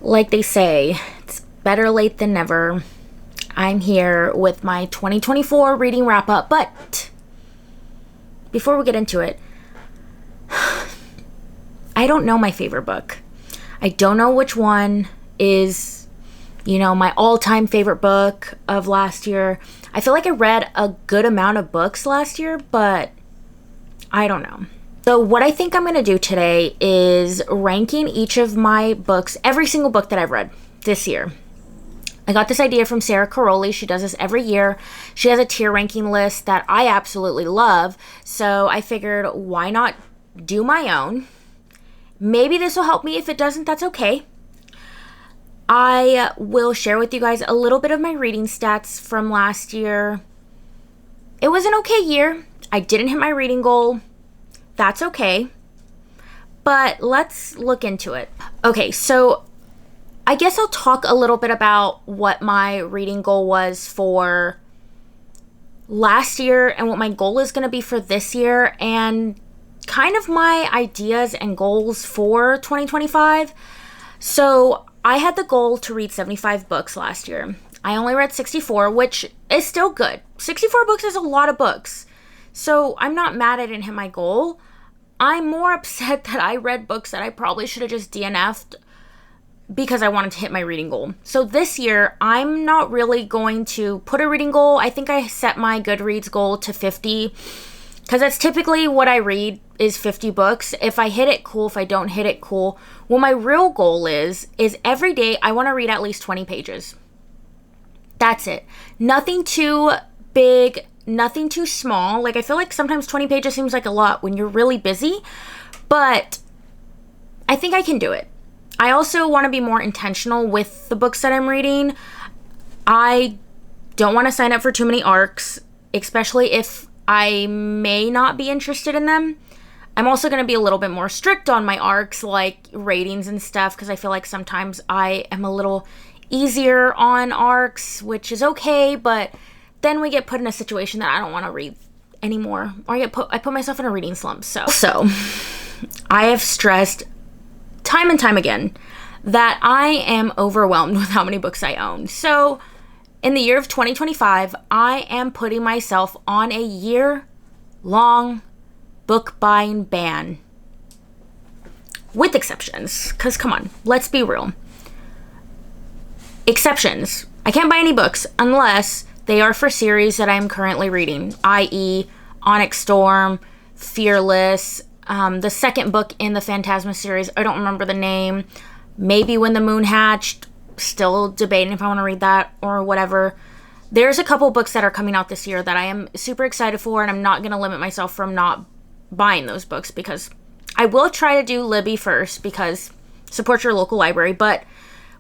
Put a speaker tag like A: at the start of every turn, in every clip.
A: Like they say, it's better late than never. I'm here with my 2024 reading wrap up, but before we get into it, I don't know my favorite book. I don't know which one is, my all-time favorite book of last year. I feel like I read a good amount of books last year, but I don't know. So what I think I'm going to do today is ranking each of my books, every single book that I've read this year. I got this idea from Sarah Caroli. She does this every year. She has a tier ranking list that I absolutely love. So I figured, why not do my own? Maybe this will help me. If it doesn't, that's okay. I will share with you guys a little bit of my reading stats from last year. It was an okay year. I didn't hit my reading goal. That's okay. But let's look into it. Okay, so I guess I'll talk a little bit about what my reading goal was for last year and what my goal is going to be for this year, and kind of my ideas and goals for 2025. So I had the goal to read 75 books last year. I only read 64, which is still good. 64 books is a lot of books. So I'm not mad I didn't hit my goal. I'm more upset that I read books that I probably should have just DNF'd because I wanted to hit my reading goal. So this year, I'm not really going to put a reading goal. I think I set my Goodreads goal to 50 because that's typically what I read is 50 books. If I hit it, cool. If I don't hit it, cool. What my real goal is every day I want to read at least 20 pages. That's it. Nothing too big, nothing too small. Like, I feel like sometimes 20 pages seems like a lot when you're really busy, but I think I can do it. I also want to be more intentional with the books that I'm reading. I don't want to sign up for too many arcs, especially if I may not be interested in them. I'm also going to be a little bit more strict on my arcs, like ratings and stuff, because I feel like sometimes I am a little easier on arcs, which is okay, but then we get put in a situation that I don't want to read anymore, or I put myself in a reading slump. So I have stressed time and time again that I am overwhelmed with how many books I own. So in the year of 2025, I am putting myself on a year-long book buying ban. With exceptions, because come on, let's be real. Exceptions. I can't buy any books unless they are for series that I'm currently reading, i.e. Onyx Storm, Fearless, the second book in the Phantasma series. I don't remember the name. Maybe When the Moon Hatched. Still debating if I want to read that or whatever. There's a couple books that are coming out this year that I am super excited for, and I'm not going to limit myself from not buying those books, because I will try to do Libby first, because support your local library, but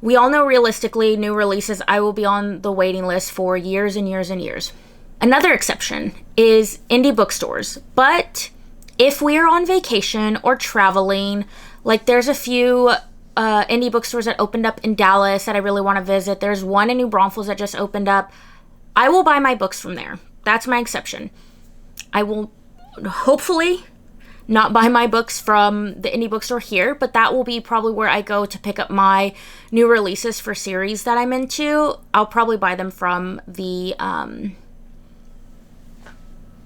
A: we all know realistically, new releases, I will be on the waiting list for years and years and years. Another exception is indie bookstores, but if we are on vacation or traveling, like there's a few indie bookstores that opened up in Dallas that I really want to visit. There's one in New Braunfels that just opened up. I will buy my books from there. That's my exception. I will hopefully not buy my books from the indie bookstore here, but that will be probably where I go to pick up my new releases for series that I'm into. I'll probably buy them from the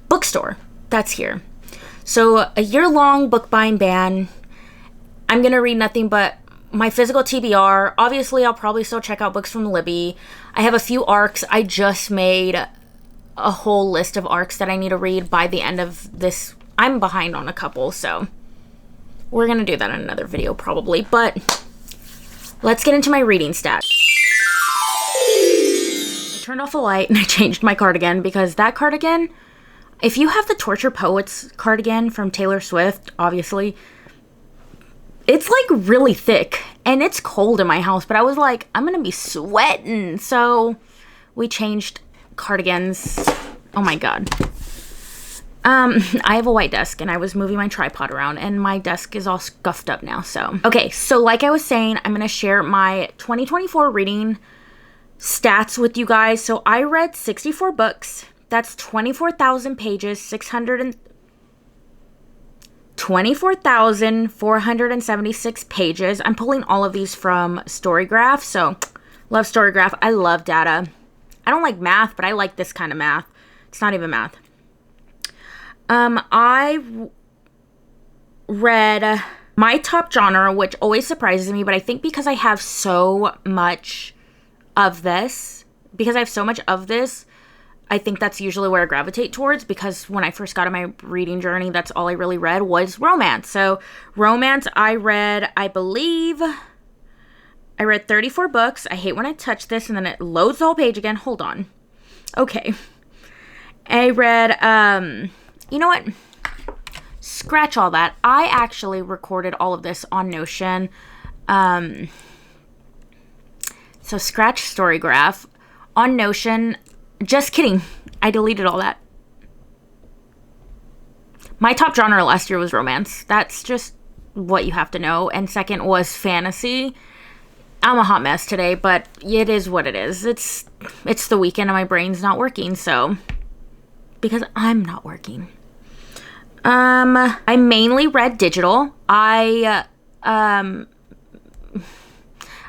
A: bookstore that's here. So a year-long book buying ban. I'm going to read nothing but my physical TBR. Obviously, I'll probably still check out books from Libby. I have a few arcs. I just made a whole list of arcs that I need to read by the end of this. I'm behind on a couple, so we're going to do that in another video probably. But let's get into my reading stats. I turned off the light and I changed my cardigan, because that cardigan, if you have the Torture Poets cardigan from Taylor Swift, obviously, it's like really thick and it's cold in my house, but I was like, I'm gonna be sweating. So we changed cardigans. Oh my God. I have a white desk and I was moving my tripod around and my desk is all scuffed up now. So, okay. So like I was saying, I'm going to share my 2024 reading stats with you guys. So I read 64 books. That's 24,000 pages, 24,476 pages. I'm pulling all of these from Storygraph, so love Storygraph. I love data. I don't like math, but I like this kind of math. It's not even math. I read my top genre, which always surprises me, but I think because I have so much of this, I think that's usually where I gravitate towards, because when I first got on my reading journey, that's all I really read was romance. So romance, I read 34 books. I hate when I touch this and then it loads the whole page again. Hold on. Okay. I read, you know what? Scratch all that. I actually recorded all of this on Notion. So scratch Storygraph. On Notion, just kidding. I deleted all that. My top genre last year was romance. That's just what you have to know. And second was fantasy. I'm a hot mess today, but it is what it is. It's the weekend and my brain's not working, so because I'm not working. I mainly read digital. I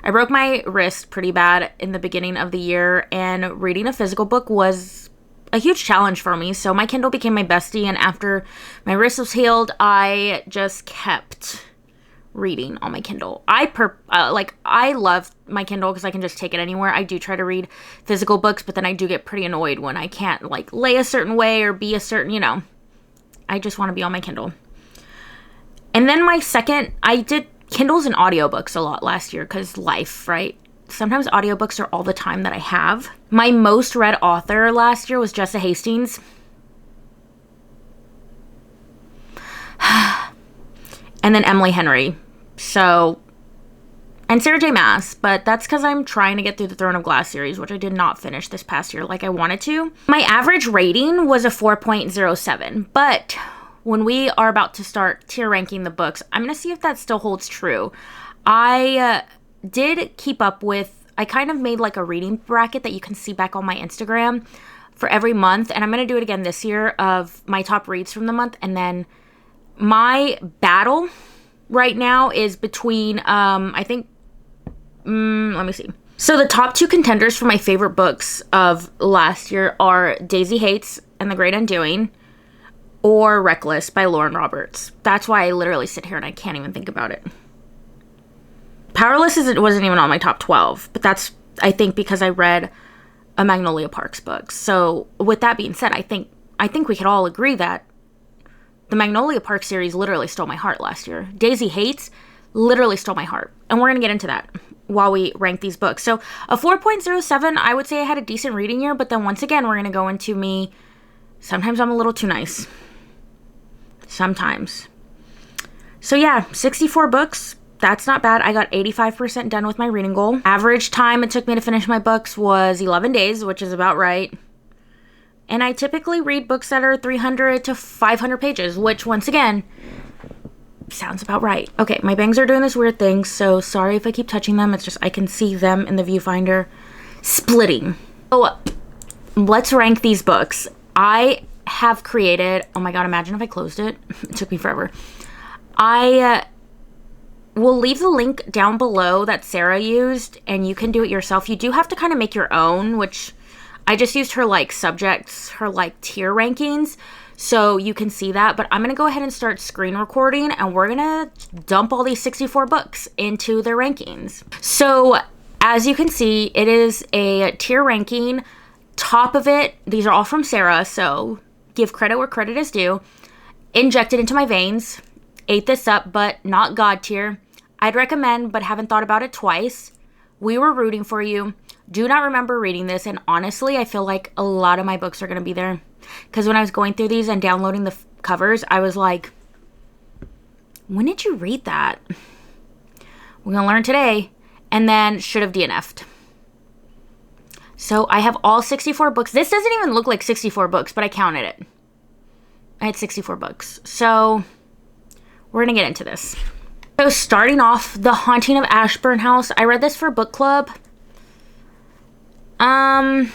A: broke my wrist pretty bad in the beginning of the year, and reading a physical book was a huge challenge for me. So my Kindle became my bestie, and after my wrist was healed, I just kept reading on my Kindle. I love my Kindle because I can just take it anywhere. I do try to read physical books, but then I do get pretty annoyed when I can't like lay a certain way or be a certain, I just want to be on my Kindle. And then I did Kindles and audiobooks a lot last year because life, right? Sometimes audiobooks are all the time that I have. My most read author last year was Jessa Hastings. And then Emily Henry. And Sarah J. Maas, but that's because I'm trying to get through the Throne of Glass series, which I did not finish this past year like I wanted to. My average rating was a 4.07, but when we are about to start tier ranking the books, I'm going to see if that still holds true. I did keep up with, I kind of made like a reading bracket that you can see back on my Instagram for every month, and I'm going to do it again this year of my top reads from the month, and then my battle right now is between, let me see. So the top two contenders for my favorite books of last year are Daisy Hates and The Great Undoing, or Reckless by Lauren Roberts. That's why I literally sit here and I can't even think about it. Powerless wasn't even on my top 12, but that's, I think, because I read a Magnolia Parks book. So with that being said, I think we could all agree that the Magnolia Parks series literally stole my heart last year. Daisy Hates literally stole my heart. And we're going to get into that while we rank these books. So a 4.07, I would say I had a decent reading year, but then once again, we're going to go into me. Sometimes I'm a little too nice. Sometimes. So yeah, 64 books. That's not bad. I got 85% done with my reading goal. Average time it took me to finish my books was 11 days, which is about right. And I typically read books that are 300 to 500 pages, which once again, sounds about right. Okay, my bangs are doing this weird thing, so sorry if I keep touching them. It's just I can see them in the viewfinder splitting. So let's rank these books. I have created, oh my god, imagine if I closed it. It took me forever. I will leave the link down below that Sarah used, and you can do it yourself. You do have to kind of make your own, which I just used her like subjects, her like tier rankings, so you can see that. But I'm going to go ahead and start screen recording, and we're going to dump all these 64 books into their rankings. So as you can see, it is a tier ranking. Top of it, these are all from Sarah, so give credit where credit is due. Injected into my veins. Ate this up, but not God tier. I'd recommend, but haven't thought about it twice. We Were Rooting for You. Do not remember reading this, and honestly, I feel like a lot of my books are going to be there. Because when I was going through these and downloading the covers, I was like, when did you read that? We're going to learn today. And then Should Have DNF'd. So I have all 64 books. This doesn't even look like 64 books, but I counted it. I had 64 books. So we're going to get into this. So starting off, The Haunting of Ashburn House. I read this for book club. I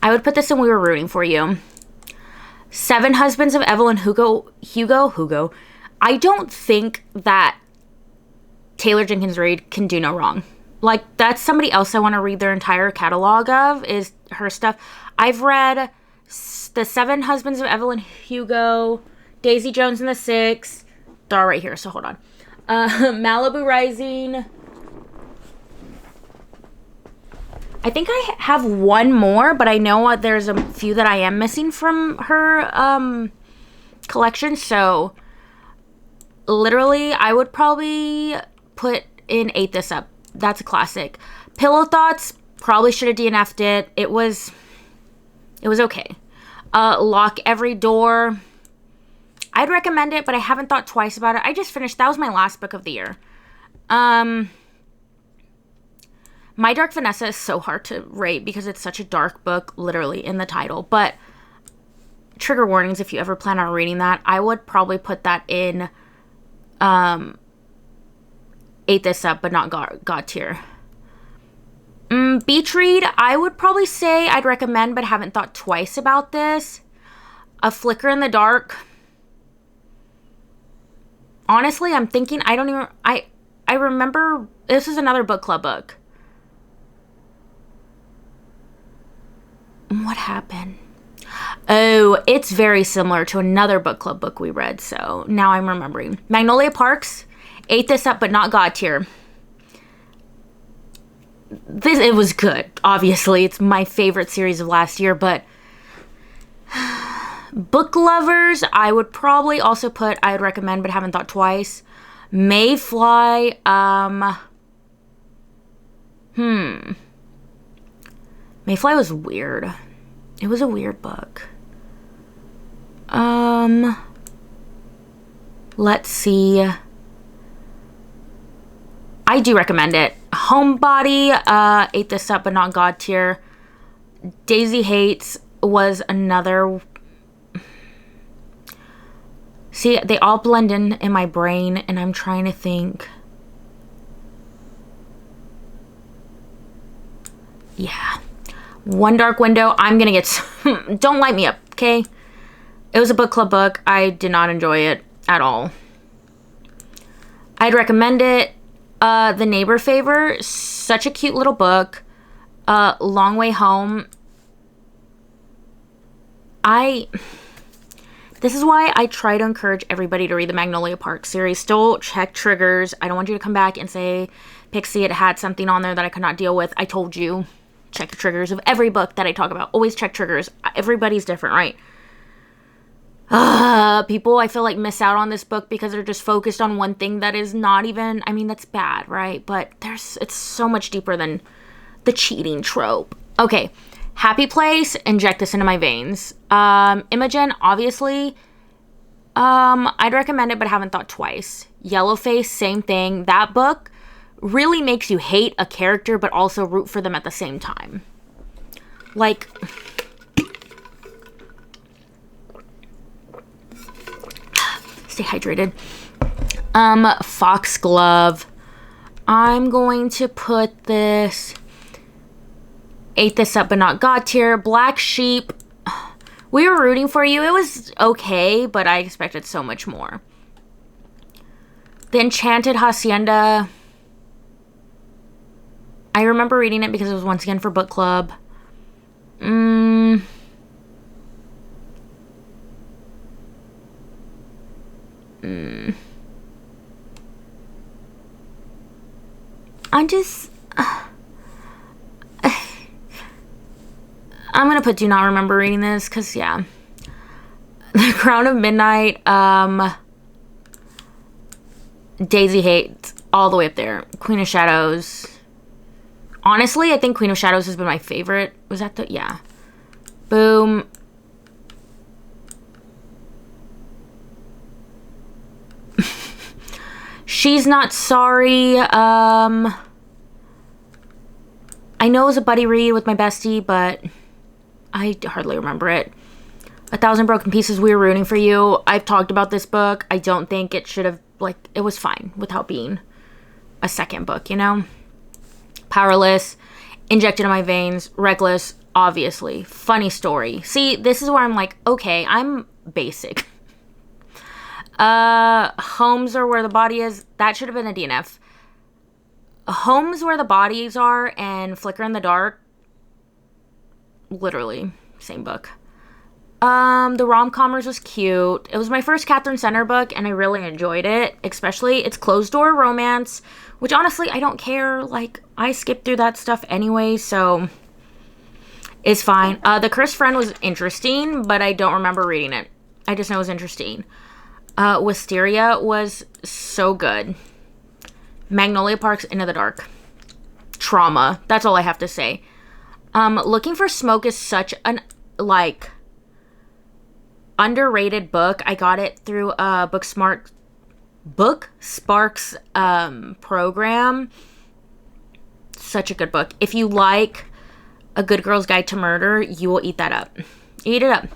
A: would put this in We Were Rooting for You. Seven Husbands of Evelyn Hugo. I don't think that Taylor Jenkins Reid can do no wrong. Like, that's somebody else I want to read their entire catalog of, is her stuff. I've read The Seven Husbands of Evelyn Hugo, Daisy Jones and the Six. They're all right here, so hold on. Malibu Rising. I think I have one more, but I know there's a few that I am missing from her collection. So, literally, I would probably put in Ate This Up. That's a classic. Pillow Thoughts, probably should have DNF'd it. It was okay. Lock Every Door. I'd recommend it, but I haven't thought twice about it. I just finished. That was my last book of the year. My Dark Vanessa is so hard to rate because it's such a dark book, literally, in the title. But trigger warnings, if you ever plan on reading that, I would probably put that in Ate This Up, but not God tier. Beach read, I would probably say I'd recommend, but haven't thought twice about this. A Flicker in the Dark. Honestly, I'm thinking, I remember, this is another book club book. What happened? Oh, it's very similar to another book club book we read, so now I'm remembering. Magnolia Parks, Ate This Up, but not God tier. It was good, obviously. It's my favorite series of last year, but book lovers, I would probably also put, I would recommend, but haven't thought twice. Mayfly, Mayfly was weird. It was a weird book. Let's see. I do recommend it. Homebody, Ate This Up, but not God tier. Daisy Hates was another. See, they all blend in my brain, and I'm trying to think. Yeah. One Dark Window, I'm gonna get. Don't light me up, okay? It was a book club book. I did not enjoy it at all. I'd recommend it. The Neighbor Favor, such a cute little book. Long Way Home. This is why I try to encourage everybody to read the Magnolia Park series. Still check triggers. I don't want you to come back and say, Pixie, it had something on there that I could not deal with. I told you. Check the triggers of every book that I talk about. Always check triggers. Everybody's different, right? People, I feel like, miss out on this book because they're just focused on one thing that is not even, I mean, that's bad, right? But it's so much deeper than the cheating trope. Okay, Happy Place, inject this into my veins. Imogen, obviously, I'd recommend it, but haven't thought twice. Yellowface, same thing. That book really makes you hate a character, but also root for them at the same time. Like, stay hydrated. Foxglove. I'm going to put this. Ate This Up, but not God tier. Black Sheep. We were rooting for you. It was okay, but I expected so much more. The Enchanted Hacienda. I remember reading it because it was once again for book club. I'm gonna put do not remember reading this because, yeah. The Crown of Midnight, Daisy Hates, all the way up there. Queen of Shadows. Honestly, I think Queen of Shadows has been my favorite. Was that the... Yeah. Boom. She's Not Sorry. I know it was a buddy read with my bestie, but I hardly remember it. 1,000 Broken Pieces, we were rooting for you. I've talked about this book. I don't think it should have, like, it was fine without being a second book, you know? Powerless, Injected in My Veins, Reckless. obviously. Funny story. See, this is where I'm like, okay, I'm basic. Homes are where the body is. That should have been a DNF. Homes where the bodies are and Flicker in the Dark. Literally, same book. The rom-commers was cute. It was my first Catherine Center book, and I really enjoyed it. Especially, it's closed-door romance, which honestly, I don't care. Like, I skip through that stuff anyway, so it's fine. The Cursed Friend was interesting, but I don't remember reading it. I just know it was interesting. Wisteria was so good. Magnolia Park's Into the Dark. Trauma. That's all I have to say. Looking for Smoke is such an, like, underrated book. I got it through a Booksparks program. Such a good book. If you like A Good Girl's Guide to Murder, you will eat that up. Eat it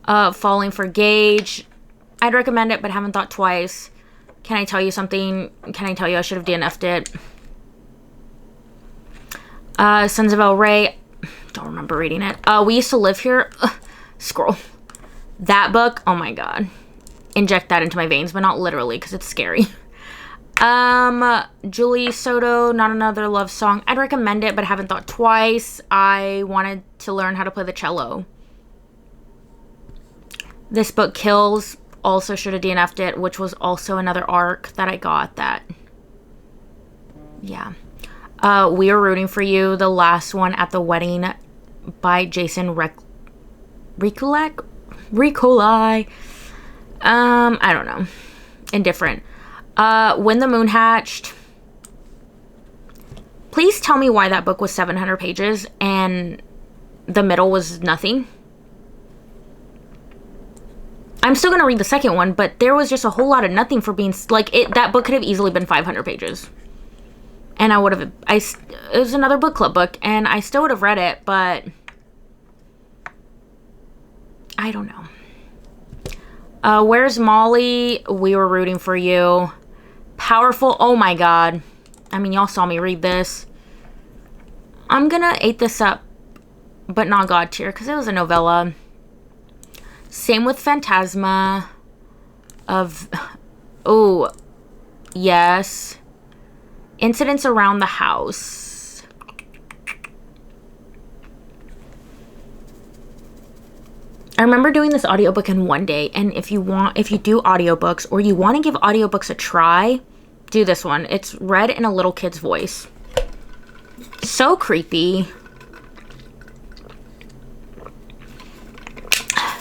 A: up. Falling for Gage. I'd recommend it, but haven't thought twice. Can I tell you something? Can I tell you I should have DNF'd it? Sons of El Rey. Don't remember reading it. We Used to Live Here. Scroll. That book. Oh my god. Inject that into my veins, but not literally, because it's scary. Julie Soto, Not Another Love Song. I'd recommend it, but haven't thought twice. I wanted to learn how to play the cello. This Book Kills. Also should have DNF'd it, which was also another arc that I got that. Yeah. We Are Rooting for You, the last one at the wedding by Jason Recolai. I don't know. Indifferent. When the Moon Hatched. Please tell me why that book was 700 pages and the middle was nothing. I'm still going to read the second one, but there was just a whole lot of nothing for being, like, that book could have easily been 500 pages. And I would have, it was another book club book, and I still would have read it, but I don't know. Where's Molly? We Were Rooting for You. Powerful. Oh my god. I mean, y'all saw me read this. I'm gonna eat this up, but not God tier, because it was a novella. Same with Phantasma of, oh, yes. Incidents Around the House. I remember doing this audiobook in one day, and if you do audiobooks or you want to give audiobooks a try, do this one. It's read in a little kid's voice. So creepy.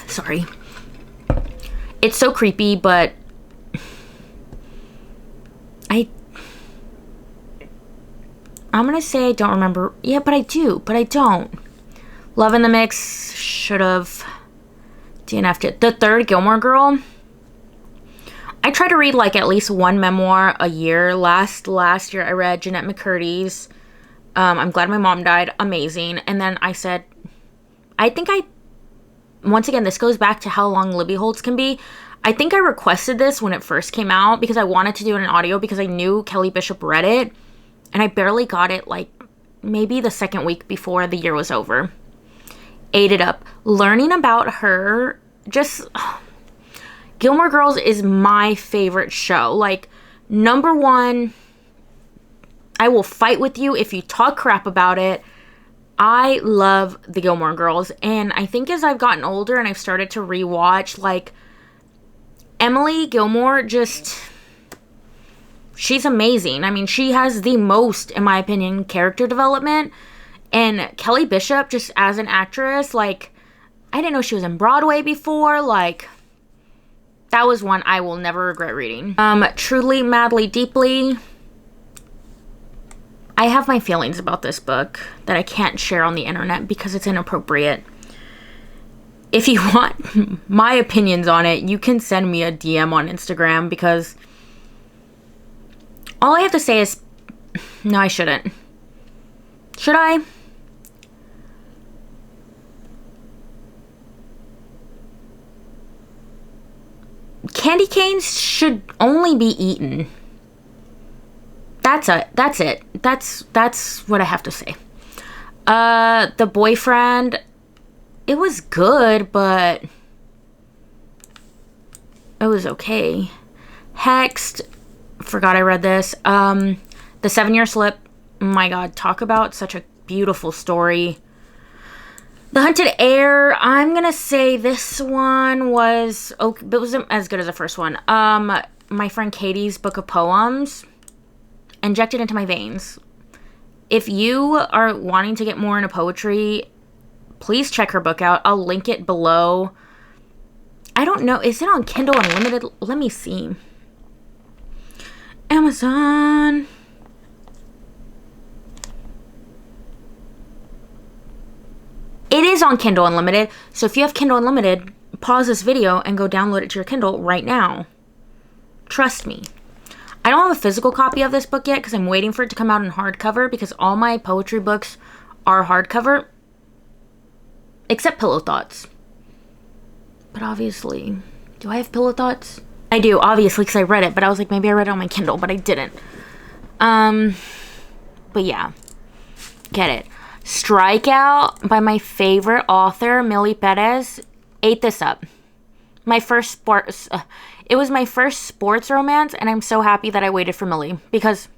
A: Sorry. It's so creepy, but I'm gonna say I don't remember. Yeah, but I do, but I don't. Love in the Mix, should have DNF'd it. The Third Gilmore Girl. I try to read like at least one memoir a year. Last year I read Jeanette McCurdy's I'm Glad My Mom Died. Amazing. And then I said, once again, this goes back to how long Libby holds can be. I think I requested this when it first came out because I wanted to do an audio because I knew Kelly Bishop read it. And I barely got it, like, maybe the second week before the year was over. Ate it up. Learning about her, just... Gilmore Girls is my favorite show. Like, number one, I will fight with you if you talk crap about it. I love the Gilmore Girls. And I think as I've gotten older and I've started to rewatch, like, Emily Gilmore just... She's amazing. I mean, she has the most, in my opinion, character development. And Kelly Bishop, just as an actress, like, I didn't know she was in Broadway before. Like, that was one I will never regret reading. Truly, Madly, Deeply. I have my feelings about this book that I can't share on the internet because it's inappropriate. If you want my opinions on it, you can send me a DM on Instagram because... all I have to say is, no, I shouldn't. Should I? Candy canes should only be eaten. That's it. That's what I have to say. The Boyfriend, it was good, but it was okay. Hexed, forgot I read this. The 7-Year Slip, my God, talk about such a beautiful story. The Hunted Heir, I'm gonna say this one was okay, but it wasn't as good as the first one. My friend Katie's book of poems, injected into my veins. If you are wanting to get more into poetry, please check her book out. I'll link it below. I don't know, is it on Kindle Unlimited? Let me see. Amazon. It is on Kindle Unlimited, so if you have Kindle Unlimited, pause this video and go download it to your Kindle right now. Trust me. I don't have a physical copy of this book yet because I'm waiting for it to come out in hardcover because all my poetry books are hardcover, except Pillow Thoughts. But obviously, do I have Pillow Thoughts? I do, obviously, because I read it, but I was like, maybe I read it on my Kindle, but I didn't. But yeah, get it. Strikeout by my favorite author, Millie Perez. Ate this up. My first sports, it was my first sports romance, and I'm so happy that I waited for Millie, because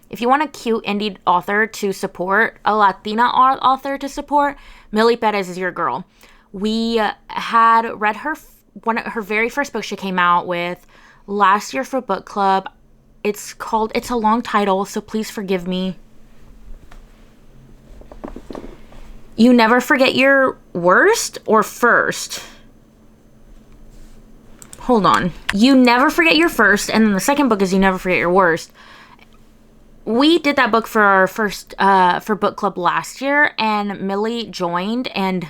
A: if you want a cute indie author to support, a Latina author to support, Millie Perez is your girl. We had read her, one of her very first book she came out with last year for book club. It's called, it's a long title, so please forgive me. You Never Forget Your Worst or First? Hold on. You Never Forget Your First, and then the second book is You Never Forget Your Worst. We did that book for our first, for book club last year, and Millie joined, and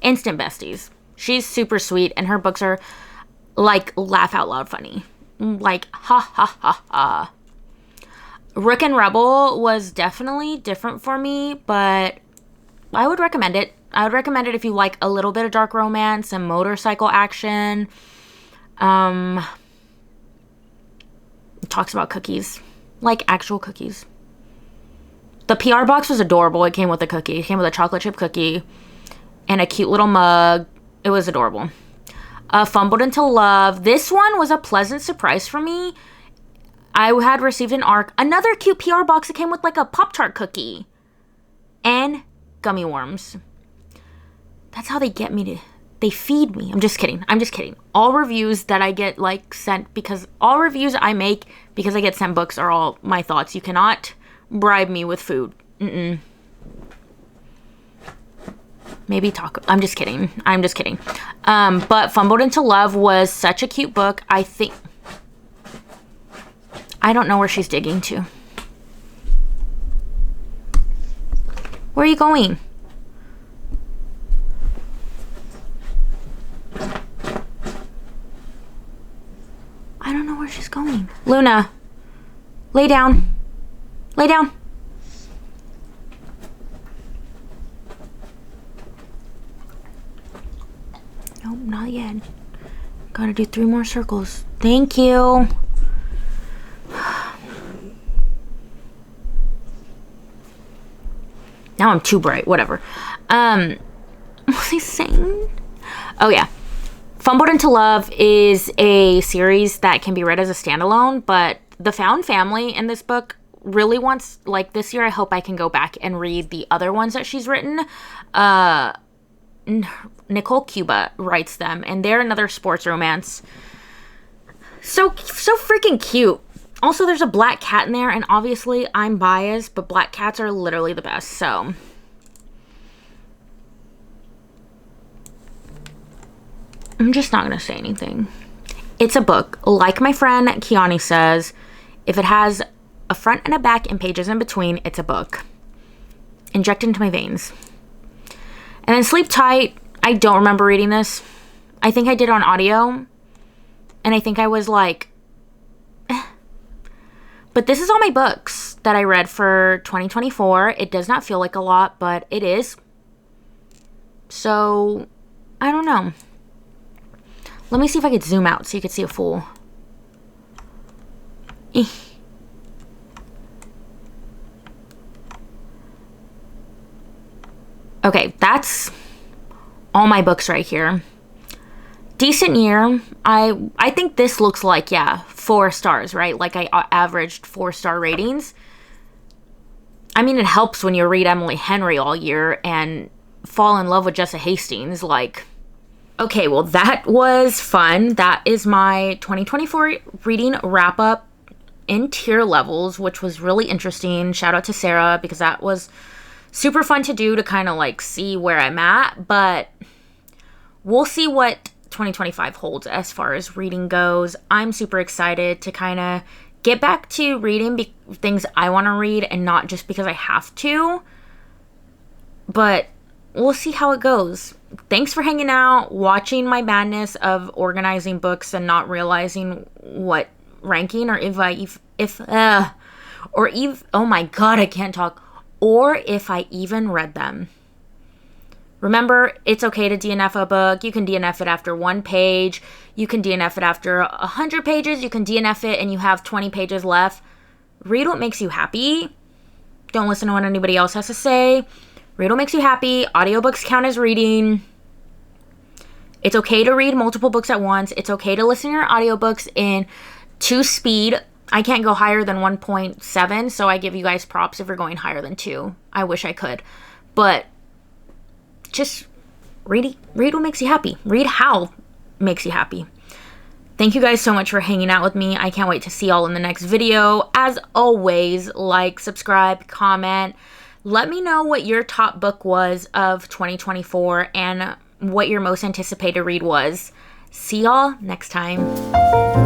A: instant besties. She's super sweet, and her books are, like, laugh out loud funny. Like, ha ha ha ha. Rook and Rebel was definitely different for me, but I would recommend it. I would recommend it if you like a little bit of dark romance and motorcycle action. It talks about cookies. Like actual cookies. The PR box was adorable. It came with a cookie. It came with a chocolate chip cookie and a cute little mug. It was adorable. Fumbled Into Love. This one was a pleasant surprise for me. I had received another cute PR box that came with like a Pop-Tart cookie. And gummy worms. That's how they get me to... They feed me. I'm just kidding. I'm just kidding. All reviews that I get like sent, because all reviews I make because I get sent books are all my thoughts. You cannot bribe me with food. Maybe taco. I'm just kidding. I'm just kidding. But Fumbled Into Love was such a cute book. I think... I don't know where she's digging to. Where are you going? I don't know where she's going. Luna, lay down. Lay down. Nope, not yet. Gotta do 3 more circles. Thank you. Now I'm too bright. Whatever. What was I saying? Oh, yeah. Fumbled Into Love is a series that can be read as a standalone, but the found family in this book really wants, like this year, I hope I can go back and read the other ones that she's written. Nicole Cuba writes them, and they're another sports romance. So freaking cute. Also, there's a black cat in there, and obviously I'm biased, but black cats are literally the best, so... I'm just not going to say anything. It's a book. Like my friend Kiani says, if it has a front and a back and pages in between, it's a book. Injected into my veins. And then Sleep Tight. I don't remember reading this. I think I did on audio. And I think I was like... But this is all my books that I read for 2024. It does not feel like a lot, but it is. So, I don't know. Let me see if I could zoom out so you could see a full. Okay, that's all my books right here. Decent year. I think this looks like, yeah, 4 stars, right? Like I averaged 4-star ratings. I mean, it helps when you read Emily Henry all year and fall in love with Jessa Hastings. Like, okay, well, that was fun. That is my 2024 reading wrap up in tier levels, which was really interesting. Shout out to Sarah, because that was super fun to do, to kind of like see where I'm at. But we'll see what 2025 holds as far as reading goes. I'm super excited to kind of get back to reading things I want to read and not just because I have to. But we'll see how it goes. Thanks for hanging out, watching my madness of organizing books and not realizing what ranking or oh my god, I can't talk. Or if I even read them. Remember, it's okay to DNF a book. You can DNF it after 1 page. You can DNF it after 100 pages. You can DNF it and you have 20 pages left. Read what makes you happy. Don't listen to what anybody else has to say. Read what makes you happy. Audiobooks count as reading. It's okay to read multiple books at once. It's okay to listen to your audiobooks in 2 speed. I can't go higher than 1.7, so I give you guys props if you're going higher than 2. I wish I could. But just read what makes you happy. Read how makes you happy. Thank you guys so much for hanging out with me. I can't wait to see y'all in the next video. As always, like, subscribe, comment. Let me know what your top book was of 2024 and what your most anticipated read was. See y'all next time.